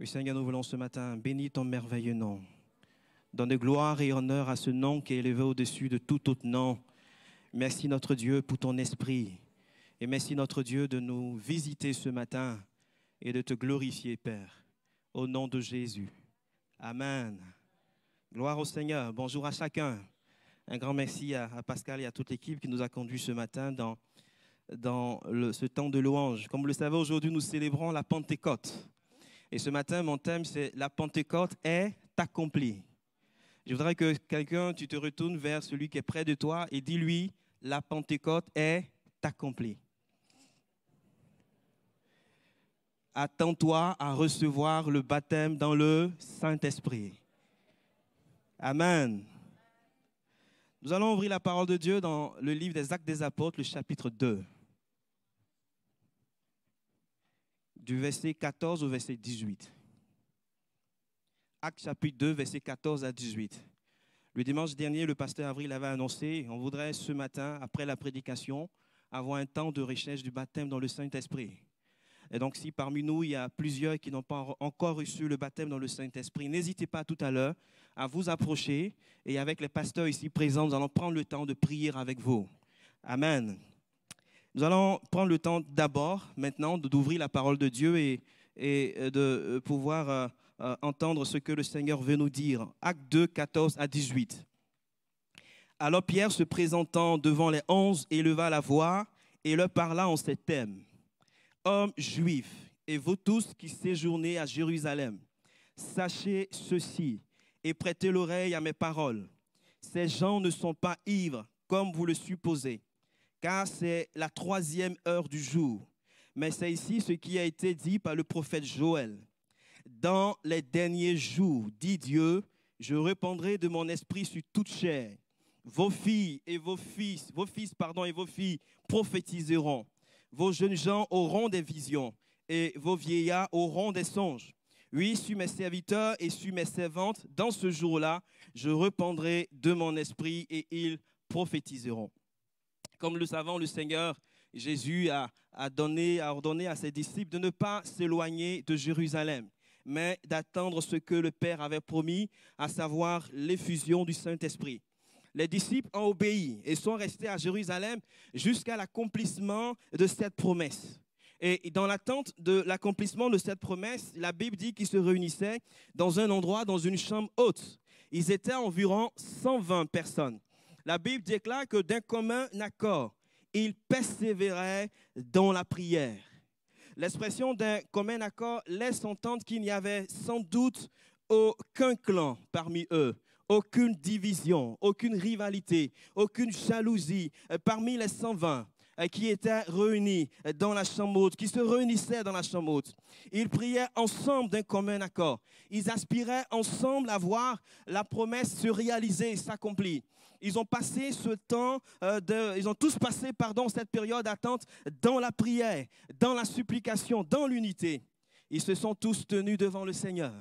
Oui, Seigneur, nous voulons ce matin bénir ton merveilleux nom. Donner gloire et honneur à ce nom qui est élevé au-dessus de tout autre nom. Merci notre Dieu pour ton esprit. Et merci notre Dieu de nous visiter ce matin et de te glorifier, Père. Au nom de Jésus. Amen. Gloire au Seigneur. Bonjour à chacun. Un grand merci à Pascal et à toute l'équipe qui nous a conduits ce matin dans ce temps de louange. Comme vous le savez, aujourd'hui, nous célébrons la Pentecôte. Et ce matin, mon thème, c'est « La Pentecôte est accomplie ». Je voudrais que quelqu'un, tu te retournes vers celui qui est près de toi et dis-lui « La Pentecôte est accomplie ». Attends-toi à recevoir le baptême dans le Saint-Esprit. Amen. Nous allons ouvrir la parole de Dieu dans le livre des Actes des Apôtres, le chapitre 2. Du verset 14 au verset 18. Actes chapitre 2, verset 14 à 18. Le dimanche dernier, le pasteur Avril avait annoncé, on voudrait ce matin, après la prédication, avoir un temps de recherche du baptême dans le Saint-Esprit. Et donc, si parmi nous, il y a plusieurs qui n'ont pas encore reçu le baptême dans le Saint-Esprit, n'hésitez pas tout à l'heure à vous approcher et avec les pasteurs ici présents, nous allons prendre le temps de prier avec vous. Amen. Nous allons prendre le temps d'abord, maintenant, d'ouvrir la parole de Dieu et de pouvoir entendre ce que le Seigneur veut nous dire. Acte 2, 14 à 18. Alors Pierre, se présentant devant les 11, éleva la voix et leur parla en ces termes. Hommes juifs, et vous tous qui séjournez à Jérusalem, sachez ceci et prêtez l'oreille à mes paroles. Ces gens ne sont pas ivres, comme vous le supposez, car c'est la 3e heure du jour. Mais c'est ici ce qui a été dit par le prophète Joël. Dans les derniers jours, dit Dieu, je répandrai de mon esprit sur toute chair. Vos filles et vos fils prophétiseront. Vos jeunes gens auront des visions et vos vieillards auront des songes. Oui, sur mes serviteurs et sur mes servantes, dans ce jour-là, je répandrai de mon esprit et ils prophétiseront. Comme le savons, le Seigneur Jésus a ordonné à ses disciples de ne pas s'éloigner de Jérusalem, mais d'attendre ce que le Père avait promis, à savoir l'effusion du Saint-Esprit. Les disciples ont obéi et sont restés à Jérusalem jusqu'à l'accomplissement de cette promesse. Et dans l'attente de l'accomplissement de cette promesse, la Bible dit qu'ils se réunissaient dans un endroit, dans une chambre haute. Ils étaient environ 120 personnes. La Bible déclare que d'un commun accord, ils persévéraient dans la prière. L'expression d'un commun accord laisse entendre qu'il n'y avait sans doute aucun clan parmi eux, aucune division, aucune rivalité, aucune jalousie parmi les 120 qui étaient réunis dans la chambre haute, qui se réunissaient dans la chambre haute. Ils priaient ensemble d'un commun accord. Ils aspiraient ensemble à voir la promesse se réaliser et s'accomplir. Ils ont passé ce temps, ils ont tous passé, cette période d'attente dans la prière, dans la supplication, dans l'unité. Ils se sont tous tenus devant le Seigneur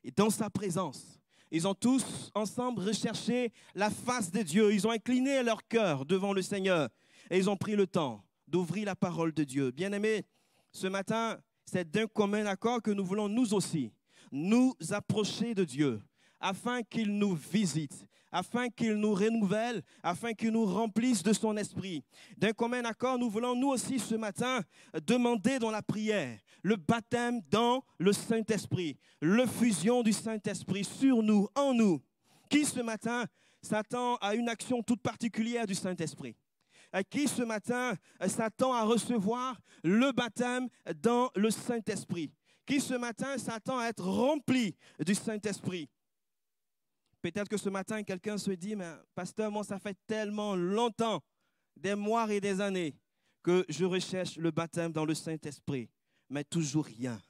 et dans sa présence. Ils ont tous ensemble recherché la face de Dieu. Ils ont incliné leur cœur devant le Seigneur et ils ont pris le temps d'ouvrir la parole de Dieu. Bien-aimés, ce matin, c'est d'un commun accord que nous voulons nous aussi nous approcher de Dieu afin qu'il nous visite, afin qu'il nous renouvelle, afin qu'il nous remplisse de son esprit. D'un commun accord, nous voulons nous aussi ce matin demander dans la prière le baptême dans le Saint-Esprit, l'effusion du Saint-Esprit sur nous, en nous. Qui ce matin s'attend à une action toute particulière du Saint-Esprit? Qui ce matin s'attend à recevoir le baptême dans le Saint-Esprit? Qui ce matin s'attend à être rempli du Saint-Esprit? Peut-être que ce matin, quelqu'un se dit, mais pasteur, moi, ça fait tellement longtemps, des mois et des années, que je recherche le baptême dans le Saint-Esprit, mais toujours rien.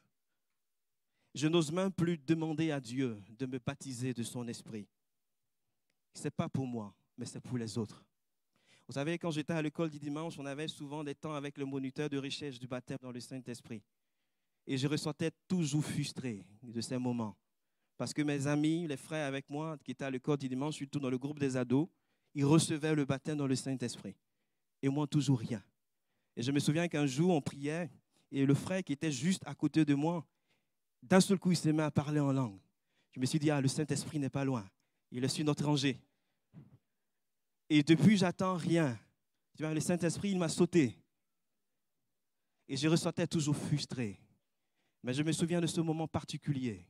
Je n'ose même plus demander à Dieu de me baptiser de son esprit. Ce n'est pas pour moi, mais c'est pour les autres. Vous savez, quand j'étais à l'école du dimanche, on avait souvent des temps avec le moniteur de recherche du baptême dans le Saint-Esprit. Et je ressortais toujours frustré de ces moments. Parce que mes amis, les frères avec moi, qui étaient à l'école du dimanche, surtout dans le groupe des ados, ils recevaient le baptême dans le Saint-Esprit. Et moi, toujours rien. Et je me souviens qu'un jour, on priait, et le frère qui était juste à côté de moi, d'un seul coup, il s'est mis à parler en langue. Je me suis dit, le Saint-Esprit n'est pas loin. Il est sur notre rangée. Et depuis, j'attends rien. Le Saint-Esprit, il m'a sauté. Et je ressortais toujours frustré. Mais je me souviens de ce moment particulier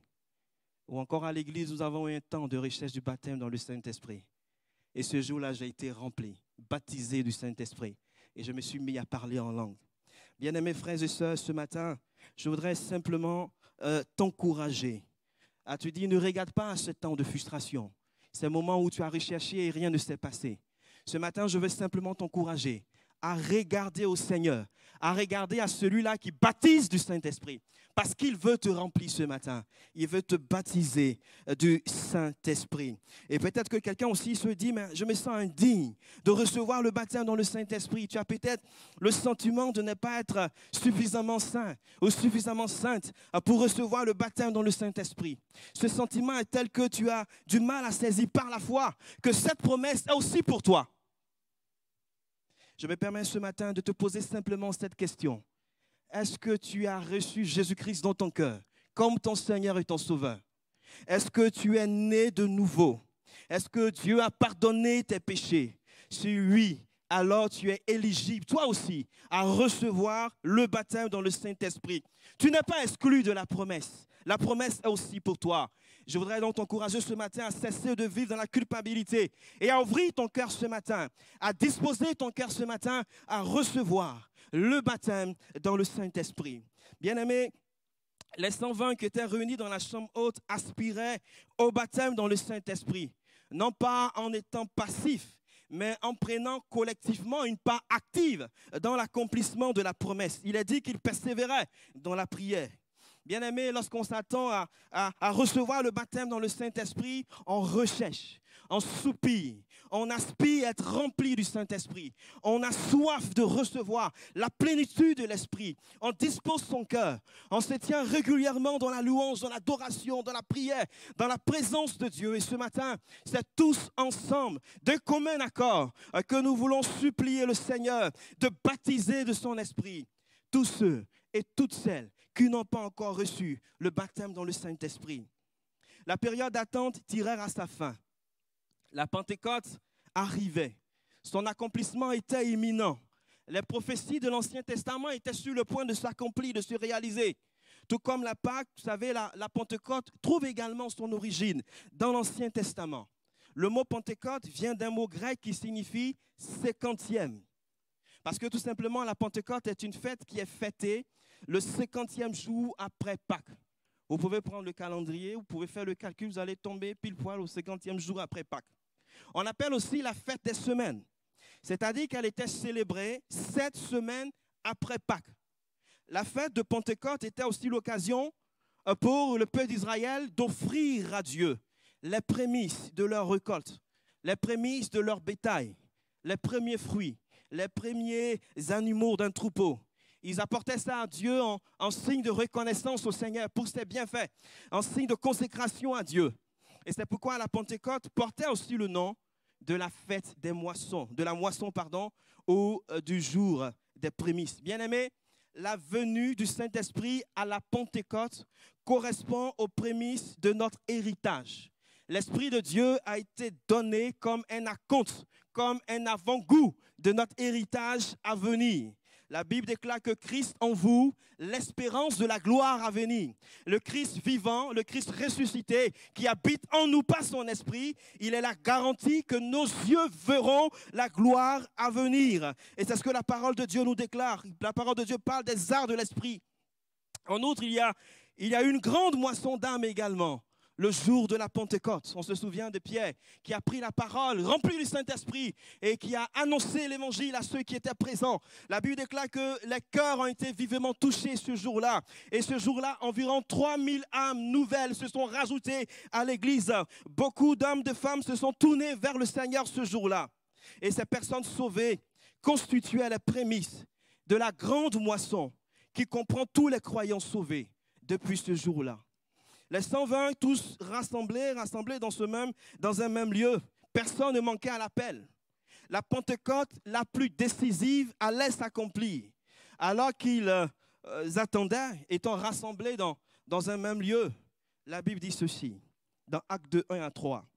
où encore à l'église, nous avons eu un temps de recherche du baptême dans le Saint-Esprit. Et ce jour-là, j'ai été rempli, baptisé du Saint-Esprit. Et je me suis mis à parler en langue. Bien-aimés frères et sœurs, ce matin, je voudrais simplement t'encourager à te dire, ne regarde pas à ce temps de frustration. C'est un moment où tu as recherché et rien ne s'est passé. Ce matin, je veux simplement t'encourager à regarder au Seigneur, à regarder à celui-là qui baptise du Saint-Esprit. Parce qu'il veut te remplir ce matin. Il veut te baptiser du Saint-Esprit. Et peut-être que quelqu'un aussi se dit, mais je me sens indigne de recevoir le baptême dans le Saint-Esprit. Tu as peut-être le sentiment de ne pas être suffisamment saint ou suffisamment sainte pour recevoir le baptême dans le Saint-Esprit. Ce sentiment est tel que tu as du mal à saisir par la foi que cette promesse est aussi pour toi. Je me permets ce matin de te poser simplement cette question. Est-ce que tu as reçu Jésus-Christ dans ton cœur comme ton Seigneur et ton Sauveur? Est-ce que tu es né de nouveau? Est-ce que Dieu a pardonné tes péchés? Si oui, alors tu es éligible, toi aussi, à recevoir le baptême dans le Saint-Esprit. Tu n'es pas exclu de la promesse. La promesse est aussi pour toi. Je voudrais donc t'encourager ce matin à cesser de vivre dans la culpabilité et à ouvrir ton cœur ce matin, à disposer ton cœur ce matin à recevoir le baptême dans le Saint-Esprit. Bien-aimés, les 120 qui étaient réunis dans la chambre haute aspiraient au baptême dans le Saint-Esprit, non pas en étant passifs, mais en prenant collectivement une part active dans l'accomplissement de la promesse. Il est dit qu'ils persévéraient dans la prière. Bien-aimés, lorsqu'on s'attend à recevoir le baptême dans le Saint-Esprit, on recherche, on soupire, on aspire à être rempli du Saint-Esprit. On a soif de recevoir la plénitude de l'Esprit. On dispose son cœur, on se tient régulièrement dans la louange, dans l'adoration, dans la prière, dans la présence de Dieu. Et ce matin, c'est tous ensemble, de commun accord, que nous voulons supplier le Seigneur de baptiser de son Esprit tous ceux et toutes celles qui n'ont pas encore reçu le baptême dans le Saint-Esprit. La période d'attente tirait à sa fin. La Pentecôte arrivait. Son accomplissement était imminent. Les prophéties de l'Ancien Testament étaient sur le point de s'accomplir, de se réaliser. Tout comme la Pâque, vous savez, la Pentecôte trouve également son origine dans l'Ancien Testament. Le mot Pentecôte vient d'un mot grec qui signifie 50e. Parce que tout simplement, la Pentecôte est une fête qui est fêtée le 50e jour après Pâques. Vous pouvez prendre le calendrier, vous pouvez faire le calcul, vous allez tomber pile poil au 50e jour après Pâques. On appelle aussi la fête des semaines, c'est-à-dire qu'elle était célébrée 7 semaines après Pâques. La fête de Pentecôte était aussi l'occasion pour le peuple d'Israël d'offrir à Dieu les prémices de leur récolte, les prémices de leur bétail, les premiers fruits, les premiers animaux d'un troupeau. Ils apportaient ça à Dieu en signe de reconnaissance au Seigneur pour ses bienfaits, en signe de consécration à Dieu. Et c'est pourquoi la Pentecôte portait aussi le nom de la fête des moissons, de la moisson, ou du jour des prémices. Bien-aimés, la venue du Saint-Esprit à la Pentecôte correspond aux prémices de notre héritage. L'Esprit de Dieu a été donné comme un acompte, comme un avant-goût de notre héritage à venir. La Bible déclare que Christ en vous, l'espérance de la gloire à venir. Le Christ vivant, le Christ ressuscité qui habite en nous par son esprit, il est la garantie que nos yeux verront la gloire à venir. Et c'est ce que la parole de Dieu nous déclare. La parole de Dieu parle des arts de l'esprit. En outre, il y a une grande moisson d'âmes également. Le jour de la Pentecôte, on se souvient de Pierre qui a pris la parole, rempli du Saint-Esprit et qui a annoncé l'évangile à ceux qui étaient présents. La Bible déclare que les cœurs ont été vivement touchés ce jour-là. Et ce jour-là, environ 3000 âmes nouvelles se sont rajoutées à l'église. Beaucoup d'hommes, de femmes se sont tournés vers le Seigneur ce jour-là. Et ces personnes sauvées constituaient les prémices de la grande moisson qui comprend tous les croyants sauvés depuis ce jour-là. Les 120, tous rassemblés dans un même lieu. Personne ne manquait à l'appel. La Pentecôte la plus décisive allait s'accomplir. Alors qu'ils attendaient, étant rassemblés dans un même lieu, la Bible dit ceci, dans Actes 2, 1 à 3.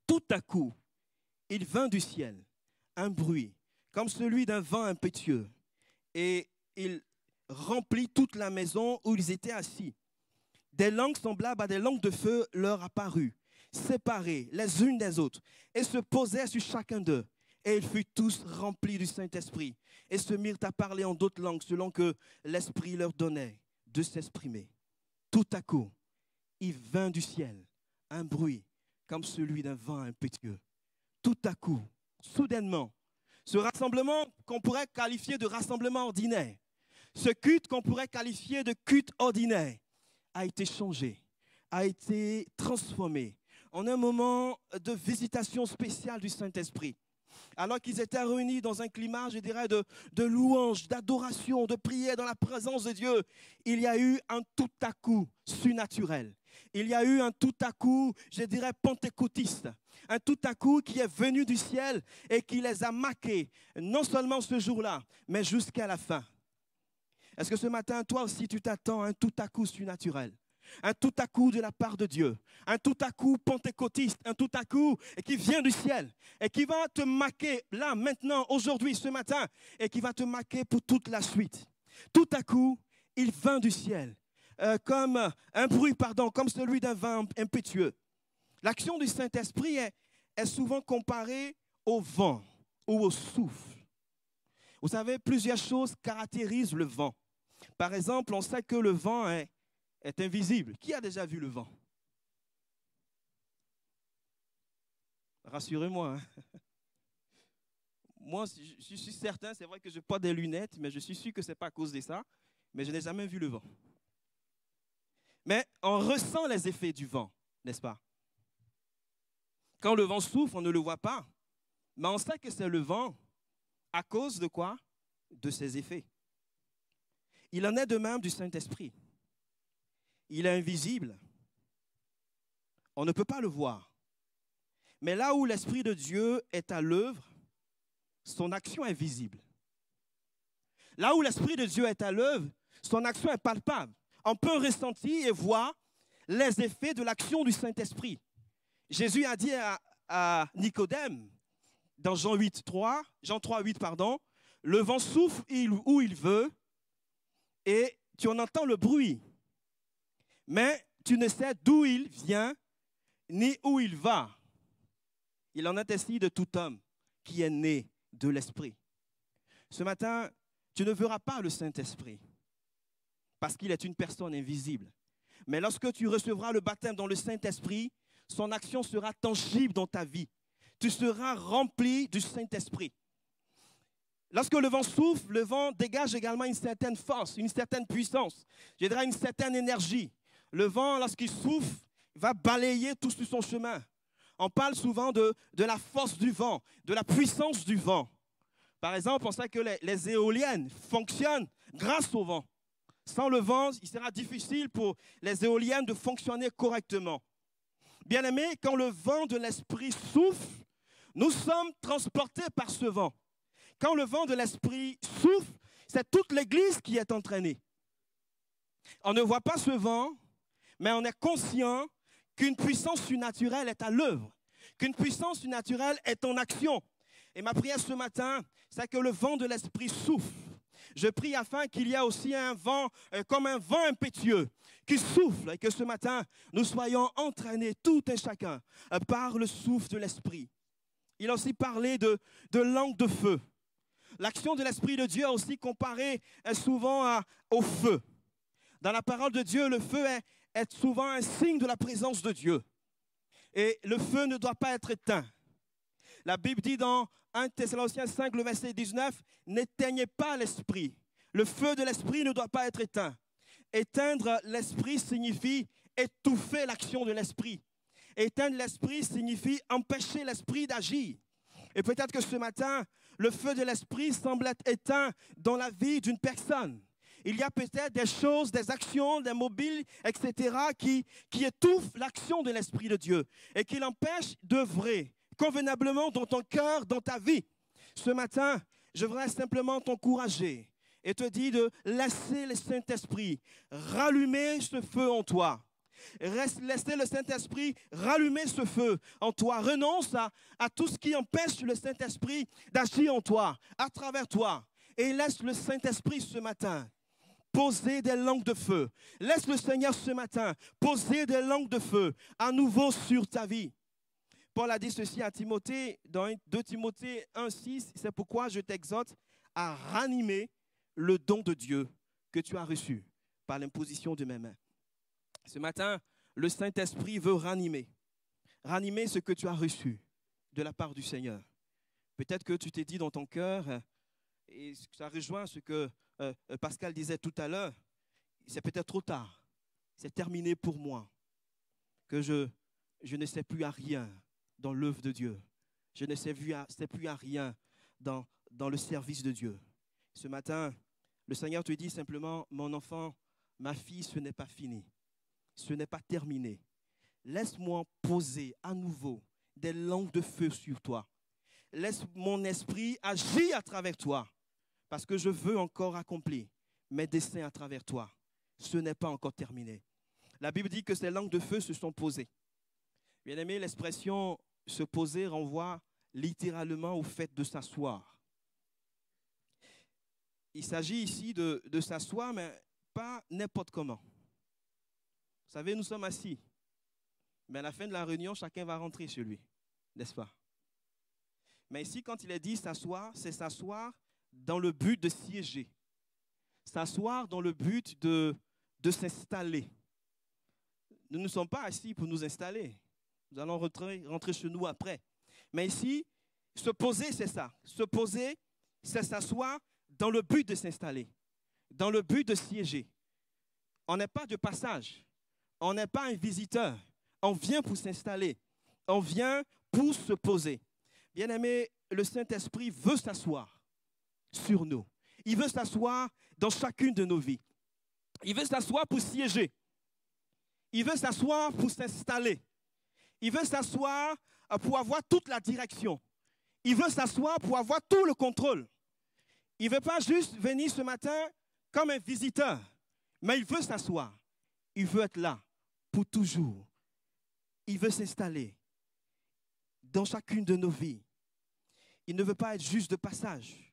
Tout à coup, il vint du ciel un bruit, comme celui d'un vent impétueux, et il remplit toute la maison où ils étaient assis. Des langues semblables à des langues de feu leur apparurent, séparées les unes des autres, et se posèrent sur chacun d'eux. Et ils furent tous remplis du Saint-Esprit, et se mirent à parler en d'autres langues, selon que l'Esprit leur donnait de s'exprimer. Tout à coup, il vint du ciel un bruit, comme celui d'un vent impétueux. Tout à coup, soudainement, ce rassemblement qu'on pourrait qualifier de rassemblement ordinaire, ce culte qu'on pourrait qualifier de culte ordinaire, a été changé, a été transformé en un moment de visitation spéciale du Saint-Esprit. Alors qu'ils étaient réunis dans un climat, je dirais, de louange, d'adoration, de prière dans la présence de Dieu, il y a eu un tout à coup surnaturel. Il y a eu un tout à coup, je dirais, pentecôtiste. Un tout à coup qui est venu du ciel et qui les a marqués, non seulement ce jour-là, mais jusqu'à la fin. Est-ce que ce matin, toi aussi, tu t'attends à un tout à coup surnaturel? Un tout à coup de la part de Dieu, un tout à coup pentecôtiste, un tout à coup qui vient du ciel et qui va te marquer là, maintenant, aujourd'hui, ce matin, et qui va te marquer pour toute la suite. Tout à coup, il vint du ciel, comme un bruit, comme celui d'un vent impétueux. L'action du Saint-Esprit est souvent comparée au vent ou au souffle. Vous savez, plusieurs choses caractérisent le vent. Par exemple, on sait que le vent est invisible. Qui a déjà vu le vent? Rassurez-moi. Moi, je suis certain, c'est vrai que je porte des lunettes, mais je suis sûr que ce n'est pas à cause de ça. Mais je n'ai jamais vu le vent. Mais on ressent les effets du vent, n'est-ce pas? Quand le vent souffle, on ne le voit pas. Mais on sait que c'est le vent à cause de quoi? De ses effets. Il en est de même du Saint-Esprit. Il est invisible. On ne peut pas le voir. Mais là où l'Esprit de Dieu est à l'œuvre, son action est visible. Là où l'Esprit de Dieu est à l'œuvre, son action est palpable. On peut ressentir et voir les effets de l'action du Saint-Esprit. Jésus a dit à Nicodème, dans Jean 3, 8, le vent souffle où il veut et tu en entends le bruit. Mais tu ne sais d'où il vient ni où il va. Il en est ainsi de tout homme qui est né de l'Esprit. Ce matin, tu ne verras pas le Saint-Esprit parce qu'il est une personne invisible. Mais lorsque tu recevras le baptême dans le Saint-Esprit, son action sera tangible dans ta vie. Tu seras rempli du Saint-Esprit. Lorsque le vent souffle, le vent dégage également une certaine force, une certaine puissance, je dirais une certaine énergie. Le vent, lorsqu'il souffle, va balayer tout sur son chemin. On parle souvent de la force du vent, de la puissance du vent. Par exemple, on sait que les éoliennes fonctionnent grâce au vent. Sans le vent, il sera difficile pour les éoliennes de fonctionner correctement. Bien-aimés, quand le vent de l'Esprit souffle, nous sommes transportés par ce vent. Quand le vent de l'Esprit souffle, c'est toute l'Église qui est entraînée. On ne voit pas ce vent, mais on est conscient qu'une puissance surnaturelle est à l'œuvre, qu'une puissance surnaturelle est en action. Et ma prière ce matin, c'est que le vent de l'Esprit souffle. Je prie afin qu'il y ait aussi un vent, comme un vent impétueux, qui souffle et que ce matin, nous soyons entraînés, tout et chacun, par le souffle de l'Esprit. Il a aussi parlé de langue de feu. L'action de l'Esprit de Dieu est aussi comparée souvent au feu. Dans la parole de Dieu, le feu est souvent un signe de la présence de Dieu. Et le feu ne doit pas être éteint. La Bible dit dans 1 Thessaloniciens 5, le verset 19, « N'éteignez pas l'esprit. Le feu de l'esprit ne doit pas être éteint. » Éteindre l'esprit signifie étouffer l'action de l'esprit. Éteindre l'esprit signifie empêcher l'esprit d'agir. Et peut-être que ce matin, le feu de l'esprit semble être éteint dans la vie d'une personne. Il y a peut-être des choses, des actions, des mobiles, etc. qui étouffent l'action de l'Esprit de Dieu et qui l'empêchent d'œuvrer convenablement dans ton cœur, dans ta vie. Ce matin, je voudrais simplement t'encourager et te dit de laisser le Saint-Esprit rallumer ce feu en toi. Laissez le Saint-Esprit rallumer ce feu en toi. Renonce à tout ce qui empêche le Saint-Esprit d'agir en toi, à travers toi. Et laisse le Saint-Esprit ce matin poser des langues de feu. Laisse le Seigneur ce matin poser des langues de feu à nouveau sur ta vie. Paul a dit ceci à Timothée, dans 2 Timothée 1,6, c'est pourquoi je t'exhorte à ranimer le don de Dieu que tu as reçu par l'imposition de mes mains. Ce matin, le Saint-Esprit veut ranimer ce que tu as reçu de la part du Seigneur. Peut-être que tu t'es dit dans ton cœur, et ça rejoint ce que Pascal disait tout à l'heure, c'est peut-être trop tard, c'est terminé pour moi, que je ne sais plus à rien dans l'œuvre de Dieu. Je ne sais plus à rien dans le service de Dieu. Ce matin, le Seigneur te dit simplement, mon enfant, ma fille, ce n'est pas fini. Ce n'est pas terminé. Laisse-moi poser à nouveau des langues de feu sur toi. Laisse mon esprit agir à travers toi, parce que je veux encore accomplir mes desseins à travers toi. Ce n'est pas encore terminé. La Bible dit que ces langues de feu se sont posées. Bien aimé, l'expression se poser renvoie littéralement au fait de s'asseoir. Il s'agit ici de s'asseoir, mais pas n'importe comment. Vous savez, nous sommes assis, mais à la fin de la réunion, chacun va rentrer chez lui, n'est-ce pas? Mais ici, quand il est dit s'asseoir, c'est s'asseoir dans le but de siéger. S'asseoir dans le but de s'installer. Nous ne sommes pas assis pour nous installer. Nous allons rentrer chez nous après. Mais ici, se poser, c'est ça. Se poser, c'est s'asseoir dans le but de s'installer, dans le but de siéger. On n'est pas de passage. On n'est pas un visiteur. On vient pour s'installer. On vient pour se poser. Bien-aimé, le Saint-Esprit veut s'asseoir sur nous. Il veut s'asseoir dans chacune de nos vies. Il veut s'asseoir pour siéger. Il veut s'asseoir pour s'installer. Il veut s'asseoir pour avoir toute la direction. Il veut s'asseoir pour avoir tout le contrôle. Il ne veut pas juste venir ce matin comme un visiteur, mais il veut s'asseoir. Il veut être là pour toujours. Il veut s'installer dans chacune de nos vies. Il ne veut pas être juste de passage.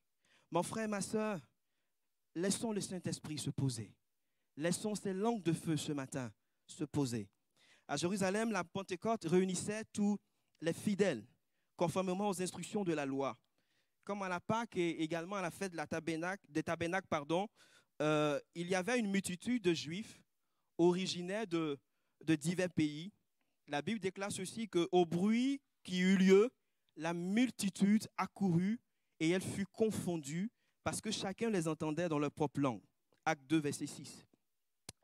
Mon frère, ma soeur, laissons le Saint-Esprit se poser. Laissons ces langues de feu ce matin se poser. À Jérusalem, la Pentecôte réunissait tous les fidèles, conformément aux instructions de la loi. Comme à la Pâque et également à la fête des tabernacles, il y avait une multitude de Juifs originaires de divers pays. La Bible déclare ceci, qu'au bruit qui eut lieu, la multitude accourut et elle fut confondue parce que chacun les entendait dans leur propre langue. Acte 2, verset 6.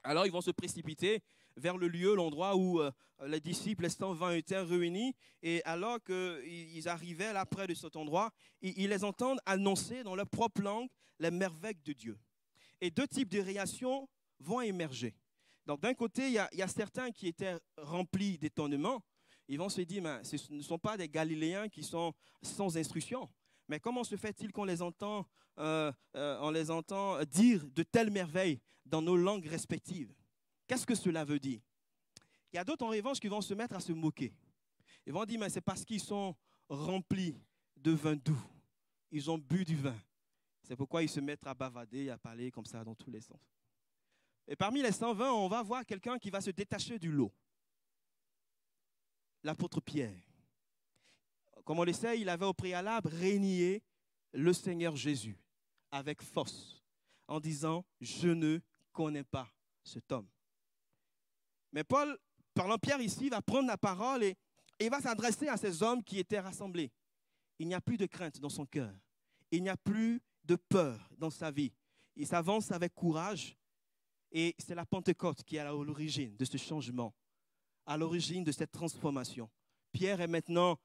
Alors ils vont se précipiter vers le lieu, l'endroit où les disciples, les 120 étaient réunis. Et alors qu'ils arrivaient là près de cet endroit, ils les entendent annoncer dans leur propre langue les merveilles de Dieu. Et deux types de réactions vont émerger. Donc d'un côté, il y a certains qui étaient remplis d'étonnement. Ils vont se dire, mais ce ne sont pas des Galiléens qui sont sans instruction. Mais comment se fait-il qu'on les entend, on les entend dire de telles merveilles dans nos langues respectives? Qu'est-ce que cela veut dire? Il y a d'autres en revanche qui vont se mettre à se moquer. Ils vont dire, mais c'est parce qu'ils sont remplis de vin doux. Ils ont bu du vin. C'est pourquoi ils se mettent à bavader, à parler comme ça dans tous les sens. Et parmi les 120, on va voir quelqu'un qui va se détacher du lot. L'apôtre Pierre. Comme on le sait, il avait au préalable renié le Seigneur Jésus avec force en disant « Je ne connais pas cet homme ». Mais Paul, parlant Pierre ici, va prendre la parole et va s'adresser à ces hommes qui étaient rassemblés. Il n'y a plus de crainte dans son cœur. Il n'y a plus de peur dans sa vie. Il s'avance avec courage et c'est la Pentecôte qui est à l'origine de ce changement, à l'origine de cette transformation. Pierre est maintenant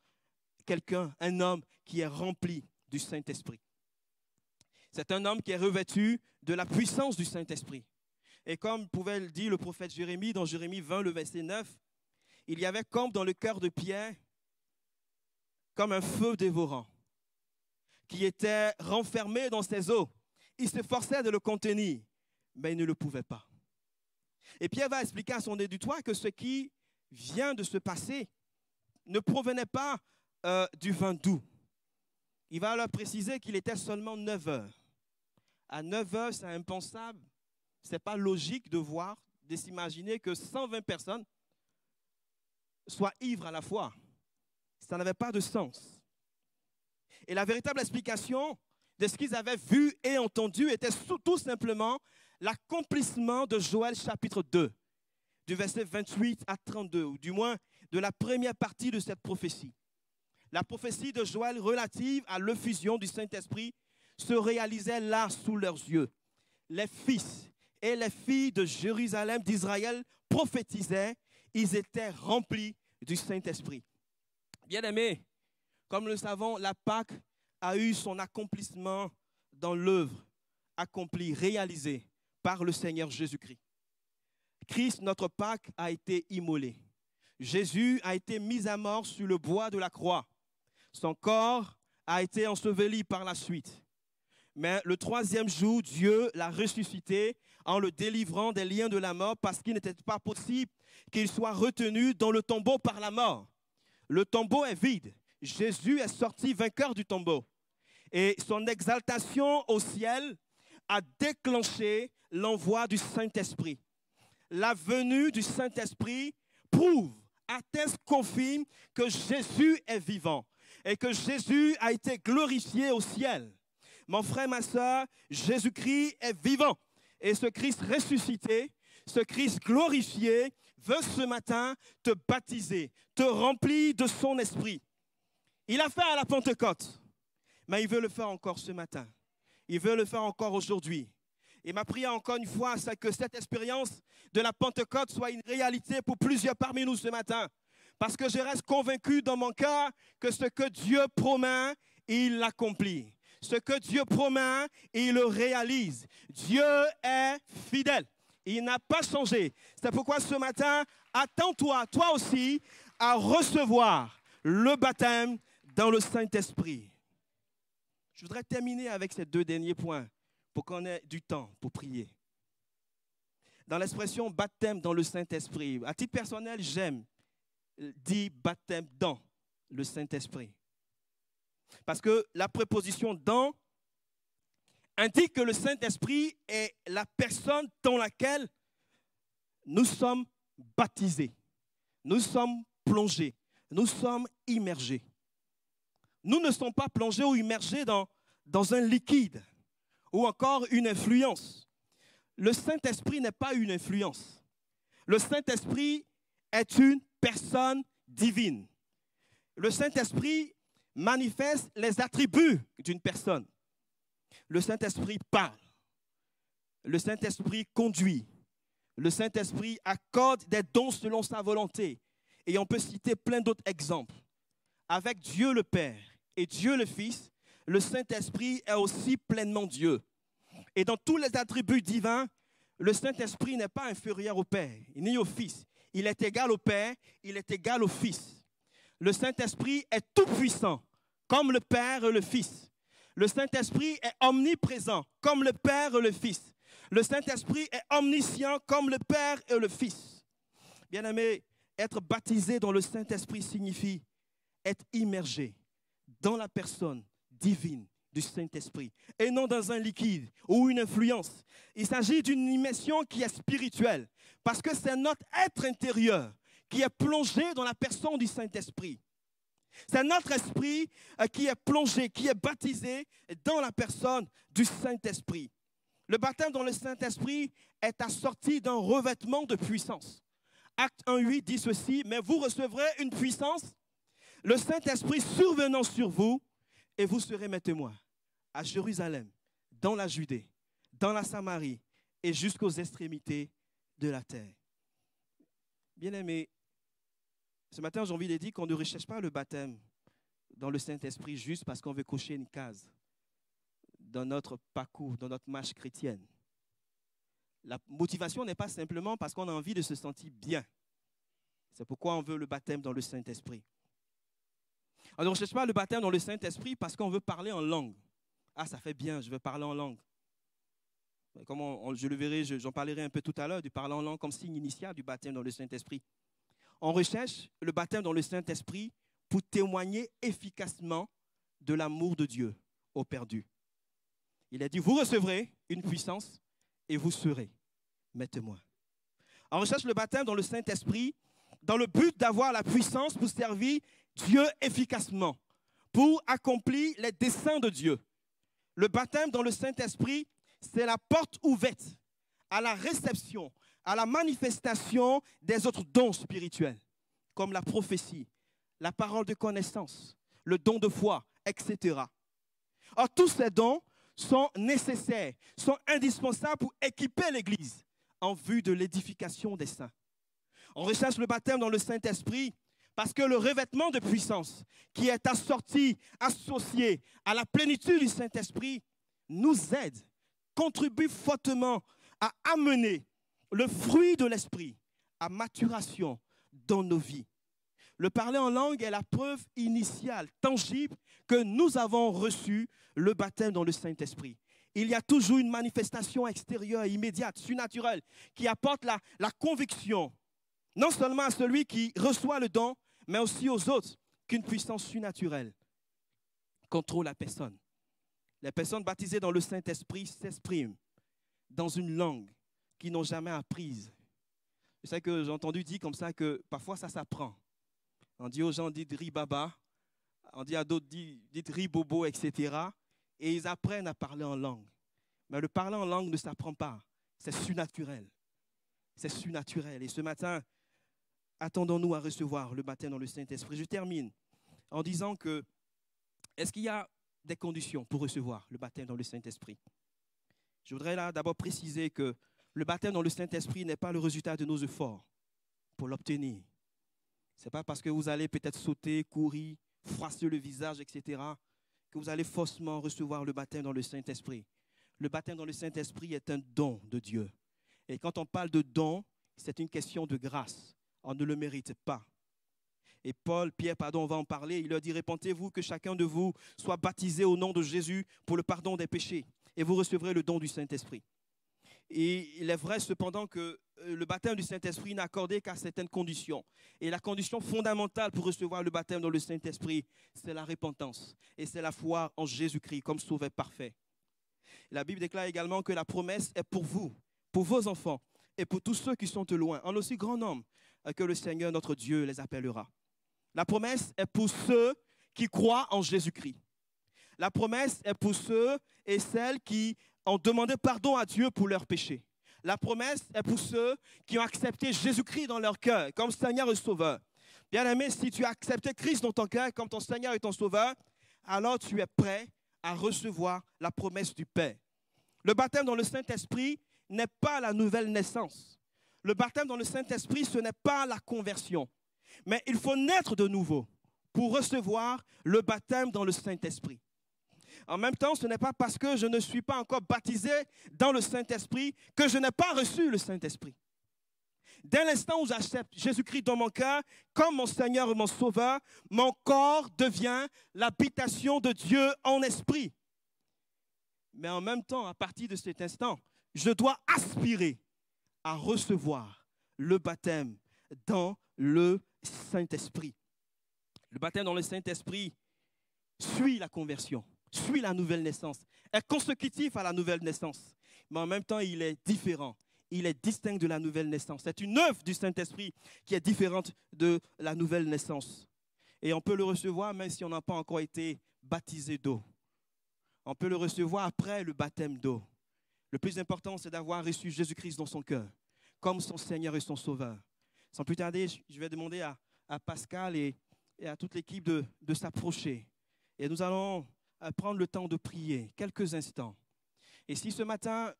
quelqu'un, un homme qui est rempli du Saint-Esprit. C'est un homme qui est revêtu de la puissance du Saint-Esprit. Et comme pouvait le dire le prophète Jérémie, dans Jérémie 20, le verset 9, il y avait comme dans le cœur de Pierre, comme un feu dévorant, qui était renfermé dans ses os il s'efforçait de le contenir, mais il ne le pouvait pas. Et Pierre va expliquer à son auditoire que ce qui vient de se passer ne provenait pas du vin doux. Il va leur préciser qu'il était seulement 9 heures. À 9 heures, c'est impensable. Ce n'est pas logique de s'imaginer que 120 personnes soient ivres à la fois. Ça n'avait pas de sens. Et la véritable explication de ce qu'ils avaient vu et entendu était tout simplement l'accomplissement de Joël chapitre 2, du verset 28 à 32, ou du moins de la première partie de cette prophétie. La prophétie de Joël relative à l'effusion du Saint-Esprit se réalisait là sous leurs yeux. Les fils et les filles de Jérusalem, d'Israël, prophétisaient, ils étaient remplis du Saint-Esprit. Bien-aimés, comme nous le savons, la Pâque a eu son accomplissement dans l'œuvre accomplie, réalisée par le Seigneur Jésus-Christ. Christ, notre Pâque, a été immolé. Jésus a été mis à mort sur le bois de la croix. Son corps a été enseveli par la suite. Mais le troisième jour, Dieu l'a ressuscité en le délivrant des liens de la mort parce qu'il n'était pas possible qu'il soit retenu dans le tombeau par la mort. Le tombeau est vide. Jésus est sorti vainqueur du tombeau. Et son exaltation au ciel a déclenché l'envoi du Saint-Esprit. La venue du Saint-Esprit prouve, atteste, confirme que Jésus est vivant et que Jésus a été glorifié au ciel. Mon frère, ma soeur, Jésus-Christ est vivant. Et ce Christ ressuscité, ce Christ glorifié, veut ce matin te baptiser, te remplir de son esprit. Il l'a fait à la Pentecôte, mais il veut le faire encore ce matin. Il veut le faire encore aujourd'hui. Et ma prière encore une fois, c'est que cette expérience de la Pentecôte soit une réalité pour plusieurs parmi nous ce matin. Parce que je reste convaincu dans mon cœur que ce que Dieu promet, il l'accomplit. Ce que Dieu promet, il le réalise. Dieu est fidèle. Il n'a pas changé. C'est pourquoi ce matin, attends-toi, toi aussi, à recevoir le baptême dans le Saint-Esprit. Je voudrais terminer avec ces 2 derniers points pour qu'on ait du temps pour prier. Dans l'expression baptême dans le Saint-Esprit, à titre personnel, j'aime dire baptême dans le Saint-Esprit. Parce que la préposition dans indique que le Saint-Esprit est la personne dans laquelle nous sommes baptisés, nous sommes plongés, nous sommes immergés. Nous ne sommes pas plongés ou immergés dans un liquide ou encore une influence. Le Saint-Esprit n'est pas une influence. Le Saint-Esprit est une personne divine. Le Saint-Esprit manifeste les attributs d'une personne. Le Saint-Esprit parle. Le Saint-Esprit conduit. Le Saint-Esprit accorde des dons selon sa volonté. Et on peut citer plein d'autres exemples. Avec Dieu le Père et Dieu le Fils, le Saint-Esprit est aussi pleinement Dieu. Et dans tous les attributs divins, le Saint-Esprit n'est pas inférieur au Père, ni au Fils. Il est égal au Père, il est égal au Fils. Le Saint-Esprit est tout-puissant, comme le Père et le Fils. Le Saint-Esprit est omniprésent, comme le Père et le Fils. Le Saint-Esprit est omniscient, comme le Père et le Fils. Bien-aimés, être baptisé dans le Saint-Esprit signifie être immergé dans la personne divine du Saint-Esprit et non dans un liquide ou une influence. Il s'agit d'une immersion qui est spirituelle parce que c'est notre être intérieur qui est plongé dans la personne du Saint-Esprit. C'est notre esprit qui est plongé, qui est baptisé dans la personne du Saint-Esprit. Le baptême dans le Saint-Esprit est assorti d'un revêtement de puissance. Acte 1:8 dit ceci, « Mais vous recevrez une puissance, le Saint-Esprit survenant sur vous, et vous serez mes témoins à Jérusalem, dans la Judée, dans la Samarie et jusqu'aux extrémités de la terre. » Bien-aimés, ce matin, j'ai envie de dire qu'on ne recherche pas le baptême dans le Saint-Esprit juste parce qu'on veut cocher une case dans notre parcours, dans notre marche chrétienne. La motivation n'est pas simplement parce qu'on a envie de se sentir bien. C'est pourquoi on veut le baptême dans le Saint-Esprit. On ne recherche pas le baptême dans le Saint-Esprit parce qu'on veut parler en langue. Ah, ça fait bien, je veux parler en langue. Comme je le verrai, j'en parlerai un peu tout à l'heure, du parler en langue comme signe initial du baptême dans le Saint-Esprit. On recherche le baptême dans le Saint-Esprit pour témoigner efficacement de l'amour de Dieu aux perdus. Il a dit, vous recevrez une puissance et vous serez mes témoins. On recherche le baptême dans le Saint-Esprit dans le but d'avoir la puissance pour servir Dieu efficacement, pour accomplir les desseins de Dieu. Le baptême dans le Saint-Esprit, c'est la porte ouverte à la réception, à la manifestation des autres dons spirituels, comme la prophétie, la parole de connaissance, le don de foi, etc. Or, tous ces dons sont nécessaires, sont indispensables pour équiper l'Église en vue de l'édification des saints. On recherche le baptême dans le Saint-Esprit parce que le revêtement de puissance qui est assorti, associé à la plénitude du Saint-Esprit nous aide, contribue fortement à amener le fruit de l'Esprit à maturation dans nos vies. Le parler en langue est la preuve initiale, tangible, que nous avons reçu le baptême dans le Saint-Esprit. Il y a toujours une manifestation extérieure, immédiate, surnaturelle, qui apporte la conviction, non seulement à celui qui reçoit le don, mais aussi aux autres, qu'une puissance surnaturelle contrôle la personne. Les personnes baptisées dans le Saint-Esprit s'expriment dans une langue qu'ils n'ont jamais apprise. Je sais que j'ai entendu dire comme ça que parfois ça s'apprend. On dit aux gens, dites ribaba, on dit à d'autres, dites ribobo, etc. Et ils apprennent à parler en langue. Mais le parler en langue ne s'apprend pas. C'est surnaturel. C'est surnaturel. Et ce matin, attendons-nous à recevoir le baptême dans le Saint-Esprit. Je termine en disant que, est-ce qu'il y a des conditions pour recevoir le baptême dans le Saint-Esprit? Je voudrais là d'abord préciser que le baptême dans le Saint-Esprit n'est pas le résultat de nos efforts pour l'obtenir. Ce n'est pas parce que vous allez peut-être sauter, courir, froisser le visage, etc., que vous allez forcément recevoir le baptême dans le Saint-Esprit. Le baptême dans le Saint-Esprit est un don de Dieu. Et quand on parle de don, c'est une question de grâce. On ne le mérite pas. Et Pierre, on va en parler, il leur dit, répentez-vous que chacun de vous soit baptisé au nom de Jésus pour le pardon des péchés. Et vous recevrez le don du Saint-Esprit. Et il est vrai cependant que le baptême du Saint-Esprit n'est accordé qu'à certaines conditions. Et la condition fondamentale pour recevoir le baptême dans le Saint-Esprit, c'est la repentance. Et c'est la foi en Jésus-Christ comme sauveur parfait. La Bible déclare également que la promesse est pour vous, pour vos enfants et pour tous ceux qui sont de loin, en aussi grand nombre que le Seigneur notre Dieu les appellera. La promesse est pour ceux qui croient en Jésus-Christ. La promesse est pour ceux et celles qui ont demandé pardon à Dieu pour leurs péchés. La promesse est pour ceux qui ont accepté Jésus-Christ dans leur cœur comme Seigneur et Sauveur. Bien-aimé, si tu as accepté Christ dans ton cœur comme ton Seigneur et ton Sauveur, alors tu es prêt à recevoir la promesse du Père. Le baptême dans le Saint-Esprit n'est pas la nouvelle naissance. Le baptême dans le Saint-Esprit, ce n'est pas la conversion. Mais il faut naître de nouveau pour recevoir le baptême dans le Saint-Esprit. En même temps, ce n'est pas parce que je ne suis pas encore baptisé dans le Saint-Esprit que je n'ai pas reçu le Saint-Esprit. Dès l'instant où j'accepte Jésus-Christ dans mon cœur comme mon Seigneur et mon Sauveur, mon corps devient l'habitation de Dieu en esprit. Mais en même temps, à partir de cet instant, je dois aspirer à recevoir le baptême dans le Saint-Esprit. Le baptême dans le Saint-Esprit suit la conversion, suit la nouvelle naissance, est consécutif à la nouvelle naissance. Mais en même temps, il est différent. Il est distinct de la nouvelle naissance. C'est une œuvre du Saint-Esprit qui est différente de la nouvelle naissance. Et on peut le recevoir même si on n'a pas encore été baptisé d'eau. On peut le recevoir après le baptême d'eau. Le plus important, c'est d'avoir reçu Jésus-Christ dans son cœur, comme son Seigneur et son Sauveur. Sans plus tarder, je vais demander à Pascal et à toute l'équipe de s'approcher. Et nous allons prendre le temps de prier quelques instants. Et si ce matin,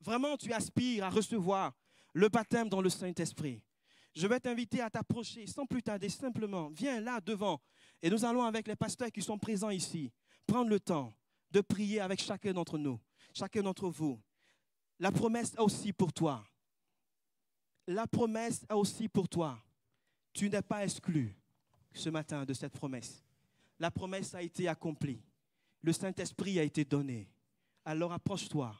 vraiment tu aspires à recevoir le baptême dans le Saint-Esprit, je vais t'inviter à t'approcher sans plus tarder, simplement. Viens là devant et nous allons avec les pasteurs qui sont présents ici prendre le temps de prier avec chacun d'entre nous, chacun d'entre vous. La promesse est aussi pour toi. La promesse est aussi pour toi. Tu n'es pas exclu ce matin de cette promesse. La promesse a été accomplie. Le Saint-Esprit a été donné. Alors approche-toi.